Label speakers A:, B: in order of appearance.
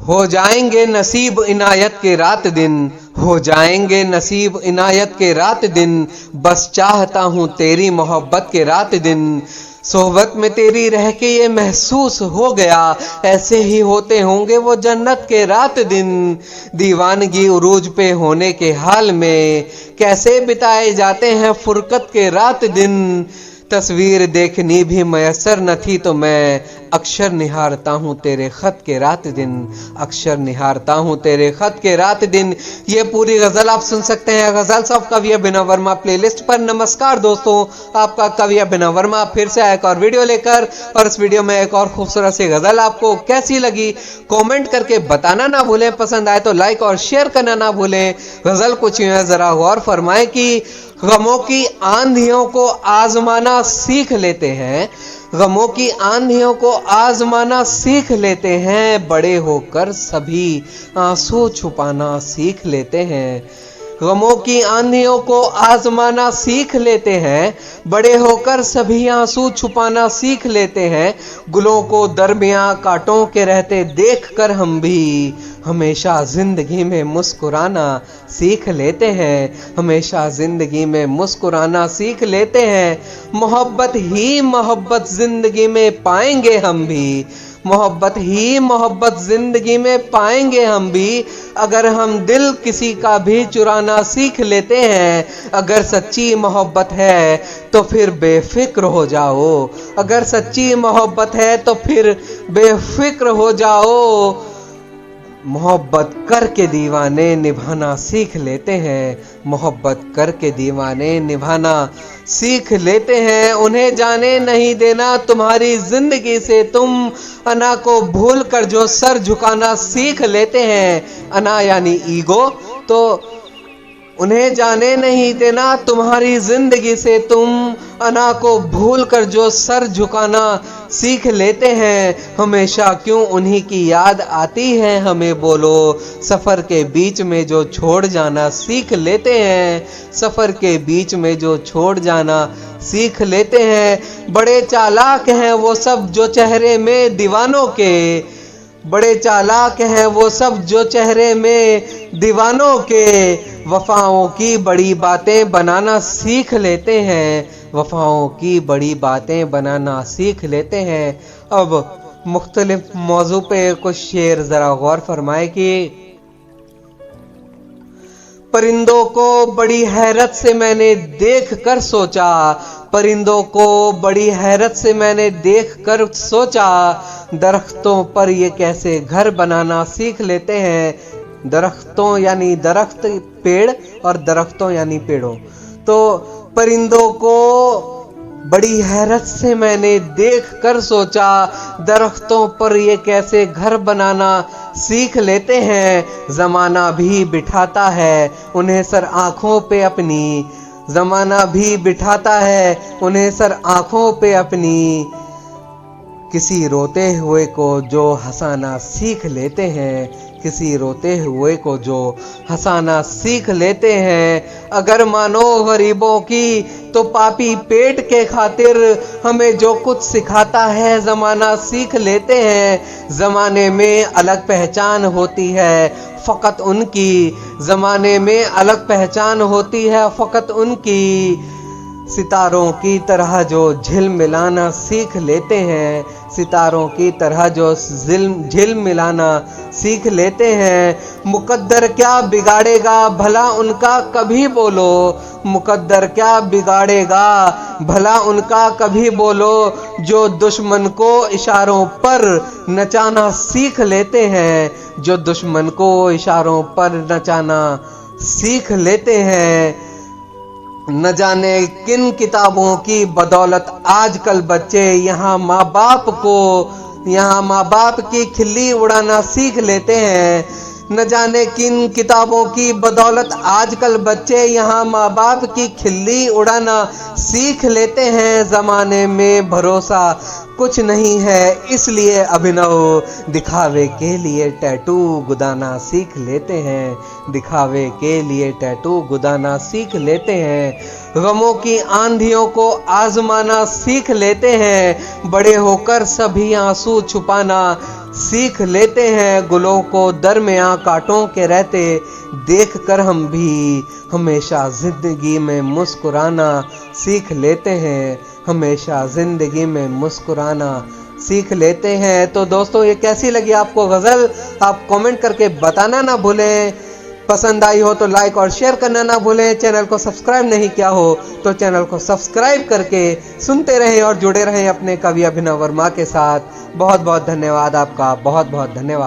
A: हो जाएंगे नसीब इनायत के रात दिन, हो जाएंगे नसीब इनायत के रात दिन, बस चाहता हूँ तेरी मोहब्बत के रात दिन। सोहबत में तेरी रह के ये महसूस हो गया, ऐसे ही होते होंगे वो जन्नत के रात दिन। दीवानगी उरूज पे होने के हाल में कैसे बिताए जाते हैं फुरकत के रात दिन। तस्वीर देखनी भी मयसर न थी तो मैं अक्षर निहारता हूँ तेरे खत के रात दिन, अक्षर निहारता हूँ तेरे खत के रात दिन। ये पूरी गजल आप सुन सकते हैं गजल्स ऑफ कवि अभिनव वर्मा प्लेलिस्ट पर। नमस्कार दोस्तों, आपका कवि अभिनव वर्मा फिर से एक और वीडियो लेकर, और इस वीडियो में एक और खूबसूरत सी गजल आपको कैसी लगी कमेंट करके बताना ना भूलें। पसंद आए तो लाइक और शेयर करना ना भूलें। गजल कुछ यूं है, जरा गौर फरमाएं कि गमों की आंधियों को आजमाना सीख लेते हैं, गमों की आंधियों को आजमाना सीख लेते हैं, बड़े होकर सभी आंसू छुपाना सीख लेते हैं। गमों की आंधियों को आजमाना सीख लेते हैं, बड़े होकर सभी आंसू छुपाना सीख लेते हैं। गुलों को दरमियां कांटों के रहते देखकर हम भी हमेशा जिंदगी में मुस्कुराना सीख लेते हैं, हमेशा जिंदगी में मुस्कुराना सीख लेते हैं। मोहब्बत ही मोहब्बत जिंदगी में पाएंगे हम भी, मोहब्बत ही मोहब्बत जिंदगी में पाएंगे हम भी, अगर हम दिल किसी का भी चुराना सीख लेते हैं। अगर सच्ची मोहब्बत है तो फिर बेफिक्र हो जाओ, अगर सच्ची मोहब्बत है तो फिर बेफिक्र हो जाओ। मोहब्बत करके दीवाने निभाना सीख लेते हैं, मोहब्बत करके दीवाने निभाना सीख लेते हैं। उन्हें जाने नहीं देना तुम्हारी जिंदगी से, तुम अना को भूल कर जो सर झुकाना सीख लेते हैं। अना यानी ईगो, तो उन्हें जाने नहीं देना तुम्हारी जिंदगी से, तुम अना को भूल कर जो सर झुकाना सीख लेते हैं। हमेशा क्यों उन्हीं की याद आती है हमें बोलो, सफर के बीच में जो छोड़ जाना सीख लेते हैं, सफर के बीच में जो छोड़ जाना सीख लेते हैं। बड़े चालाक हैं वो सब जो चेहरे में दीवानों के, बड़े चालाक हैं वो सब जो चेहरे में दीवानों के, वफाओं की बड़ी बातें बनाना सीख लेते हैं, वफाओं की बड़ी बातें बनाना सीख लेते हैं। अब मुख्तलिफ मौजू पे कुछ शेर जरा गौर फरमाए कि परिंदों को बड़ी हैरत से मैंने देख कर सोचा, परिंदों को बड़ी हैरत से मैंने देख कर सोचा, दरख्तों पर ये कैसे घर बनाना सीख लेते हैं। दरख्तों यानी दरख्त पेड़, और दरख्तों यानी पेड़ों। तो परिंदों को बड़ी हैरत से मैंने देख कर सोचा, दरख्तों पर ये कैसे घर बनाना सीख लेते हैं। जमाना भी बिठाता है उन्हें सर आंखों पे अपनी, जमाना भी बिठाता है उन्हें सर आंखों पे अपनी, किसी रोते हुए को जो हंसाना सीख लेते हैं, किसी रोते हुए को जो हंसाना सीख लेते हैं। अगर मानो गरीबों की तो पापी पेट के खातिर हमें जो कुछ सिखाता है जमाना सीख लेते हैं। जमाने में अलग पहचान होती है फकत उनकी, जमाने में अलग पहचान होती है फकत उनकी, सितारों की तरह जो झिलमिलाना सीख लेते हैं, सितारों की तरह जो झिलमिलाना सीख लेते हैं। मुकद्दर क्या बिगाड़ेगा भला उनका कभी बोलो, मुकद्दर क्या बिगाड़ेगा भला उनका कभी बोलो, जो दुश्मन को इशारों पर नचाना सीख लेते हैं, जो दुश्मन को इशारों पर नचाना सीख लेते हैं। न जाने किन किताबों की बदौलत आजकल बच्चे यहाँ माँ बाप की खिल्ली उड़ाना सीख लेते हैं। न जाने किन किताबों की बदौलत आजकल बच्चे यहाँ माँ बाप की खिल्ली उड़ाना सीख लेते हैं। जमाने में भरोसा कुछ नहीं है इसलिए अभिनव दिखावे के लिए टैटू गुदाना सीख लेते हैं, दिखावे के लिए टैटू गुदाना सीख लेते हैं। गमों की आंधियों को आजमाना सीख लेते हैं, बड़े होकर सभी आंसू छुपाना सीख लेते हैं गुलों को दरमियाँ कांटों के रहते, देख कर हम भी हमेशा ज़िंदगी में मुस्कुराना सीख लेते हैं, हमेशा ज़िंदगी में मुस्कुराना सीख लेते हैं। तो दोस्तों, ये कैसी लगी आपको गज़ल, आप कमेंट करके बताना ना भूलें। पसंद आई हो तो लाइक और शेयर करना ना भूलें। चैनल को सब्सक्राइब नहीं किया हो तो चैनल को सब्सक्राइब करके सुनते रहें और जुड़े रहें अपने कवि अभिनव वर्मा के साथ। बहुत बहुत धन्यवाद आपका, बहुत बहुत धन्यवाद।